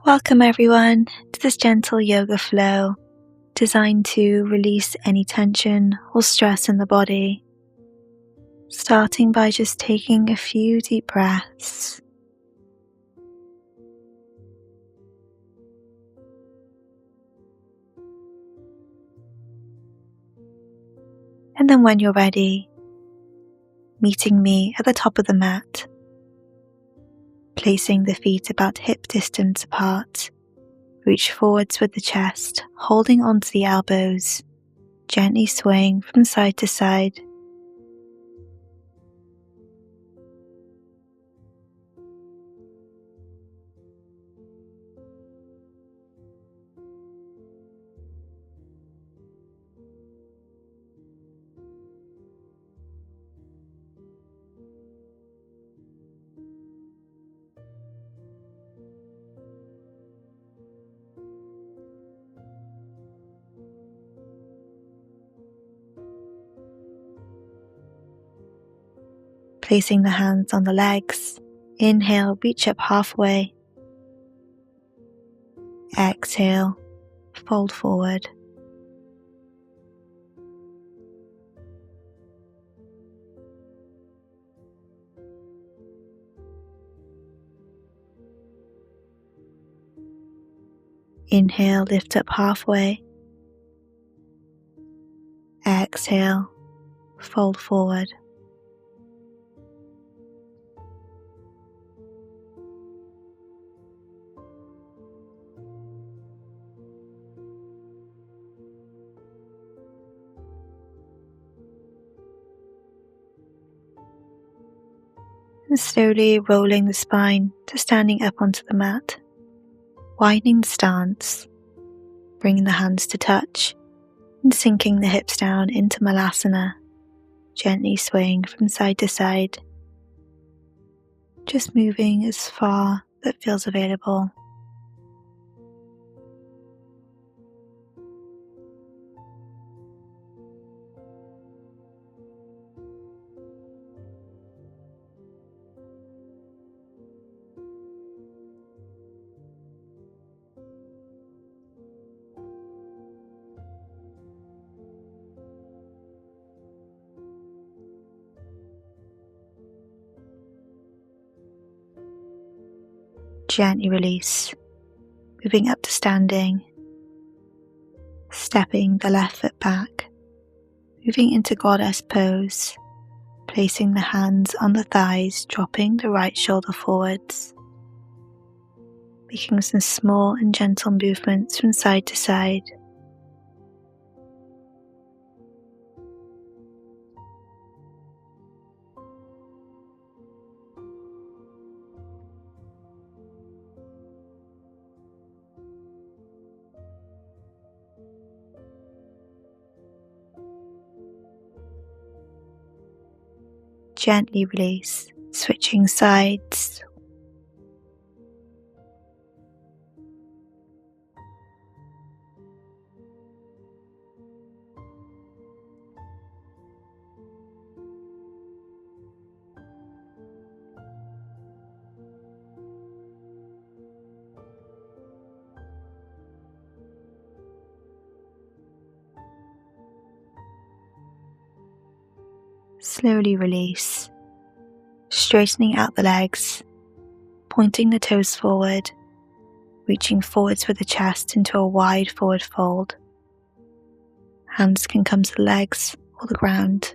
Welcome everyone to this gentle yoga flow designed to release any tension or stress in the body, starting by just taking a few deep breaths. And then when you're ready, meeting me at the top of the mat, placing the feet about hip distance apart. Reach forwards with the chest, holding onto the elbows, gently swaying from side to side. Placing the hands on the legs, inhale, reach up halfway. Exhale, fold forward. Inhale, lift up halfway. Exhale, fold forward. And slowly rolling the spine to standing up onto the mat, widening the stance, bringing the hands to touch and sinking the hips down into Malasana, gently swaying from side to side, just moving as far that feels available. Gently release, moving up to standing, stepping the left foot back, moving into goddess pose, placing the hands on the thighs, dropping the right shoulder forwards, making some small and gentle movements from side to side. Gently release, switching sides. Slowly release, straightening out the legs, pointing the toes forward, reaching forwards with the chest into a wide forward fold. Hands can come to the legs or the ground.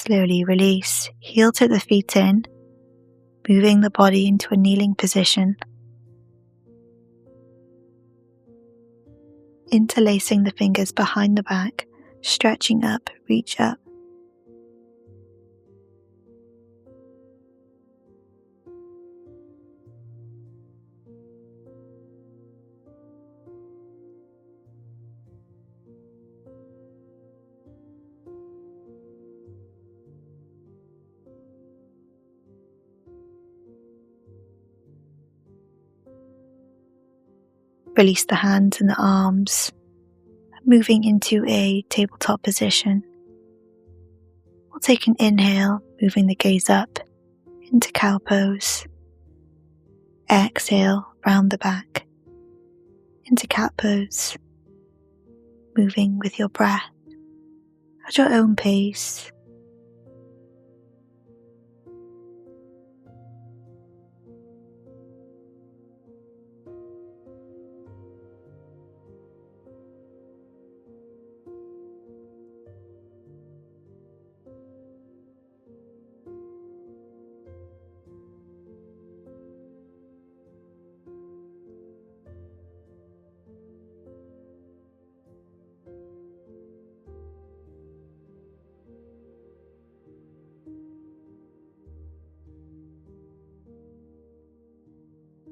Slowly release, heel to the feet in, moving the body into a kneeling position. Interlacing the fingers behind the back, stretching up, reach up. Release the hands and the arms, moving into a tabletop position. We'll take an inhale, moving the gaze up into cow pose. Exhale, round the back into cat pose, moving with your breath at your own pace.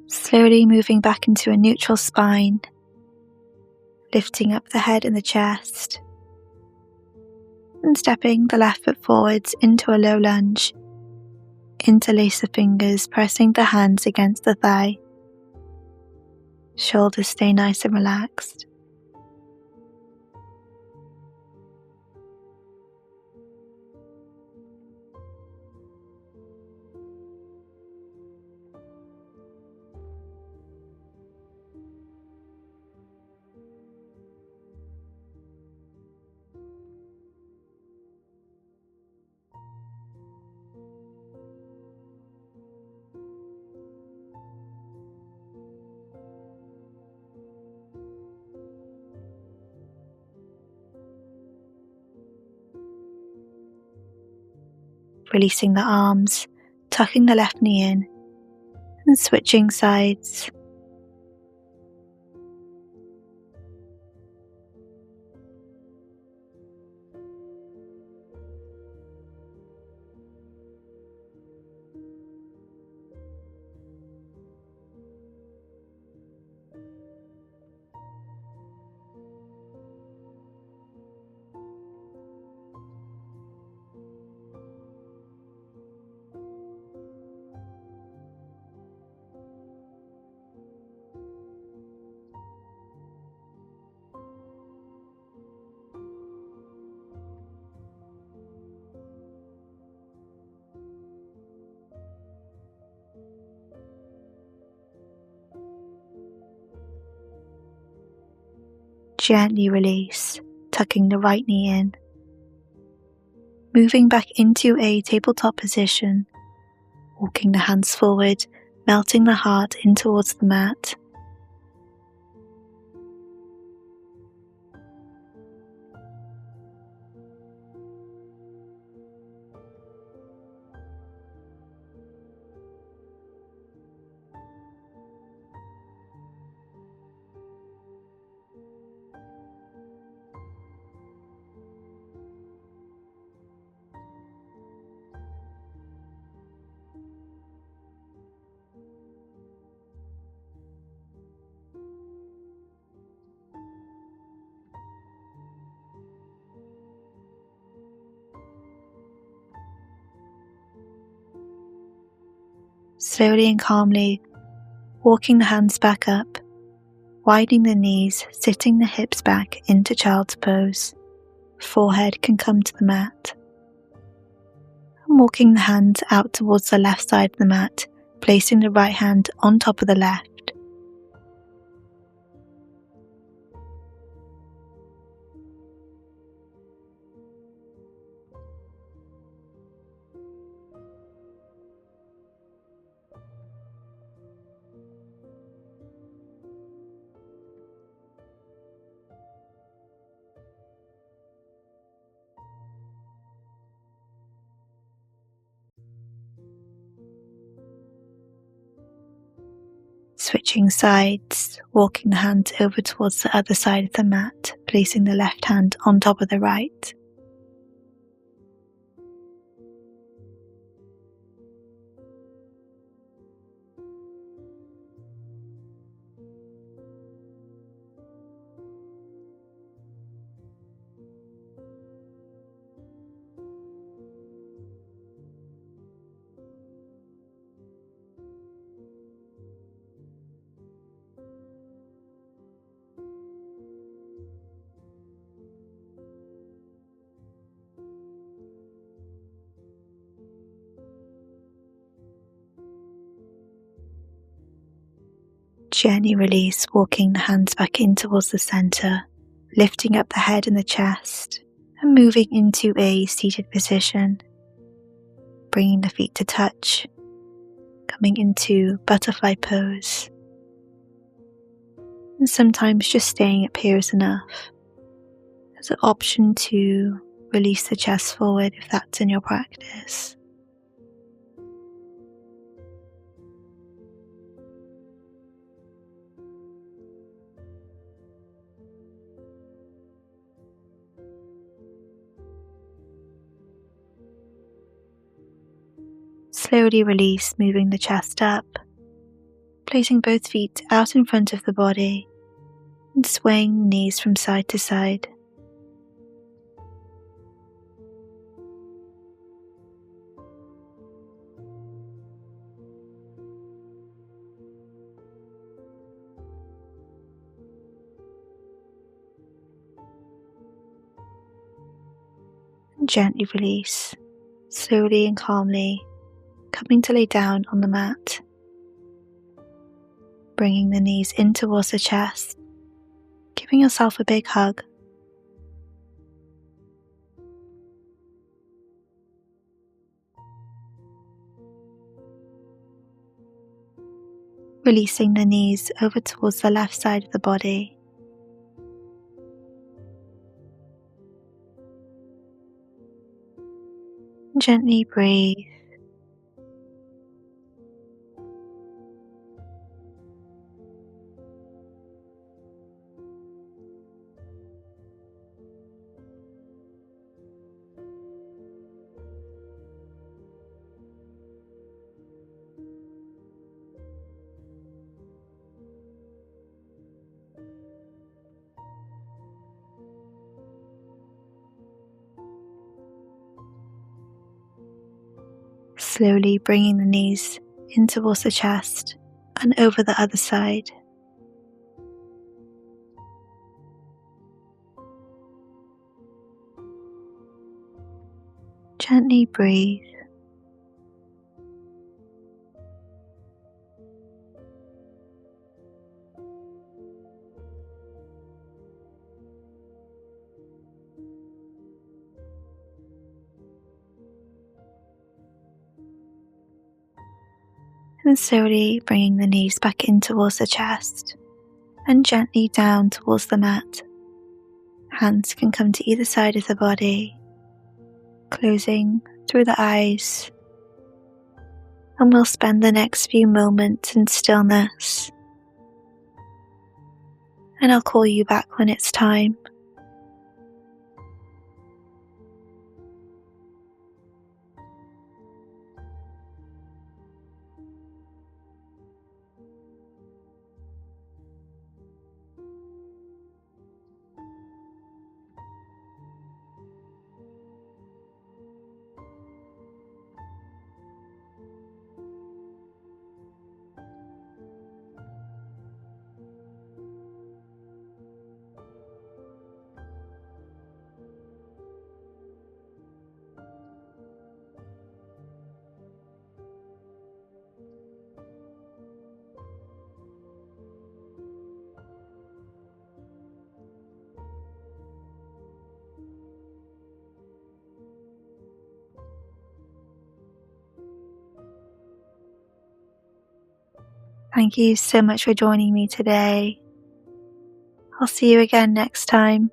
Slowly moving back into a neutral spine, lifting up the head and the chest, and stepping the left foot forwards into a low lunge. Interlace the fingers, pressing the hands against the thigh. Shoulders stay nice and relaxed. Releasing the arms, tucking the left knee in, and switching sides. Gently release, tucking the right knee in. Moving back into a tabletop position, walking the hands forward, melting the heart in towards the mat. Slowly and calmly, walking the hands back up, widening the knees, sitting the hips back into child's pose. Forehead can come to the mat. And walking the hands out towards the left side of the mat, placing the right hand on top of the left. Switching sides, walking the hands over towards the other side of the mat, placing the left hand on top of the right. Gently release, walking the hands back in towards the center, lifting up the head and the chest, and moving into a seated position. Bringing the feet to touch, coming into butterfly pose. And sometimes just staying up here is enough. There's an option to release the chest forward if that's in your practice. Slowly release, moving the chest up, placing both feet out in front of the body and swaying knees from side to side. And gently release, slowly and calmly, coming to lay down on the mat, bringing the knees in towards the chest, giving yourself a big hug. Releasing the knees over towards the left side of the body. Gently breathe. Slowly bringing the knees in towards the chest and over the other side. Gently breathe. And slowly bringing the knees back in towards the chest and gently down towards the mat. Hands can come to either side of the body, closing through the eyes. And we'll spend the next few moments in stillness. And I'll call you back when it's time. Thank you so much for joining me today. I'll see you again next time.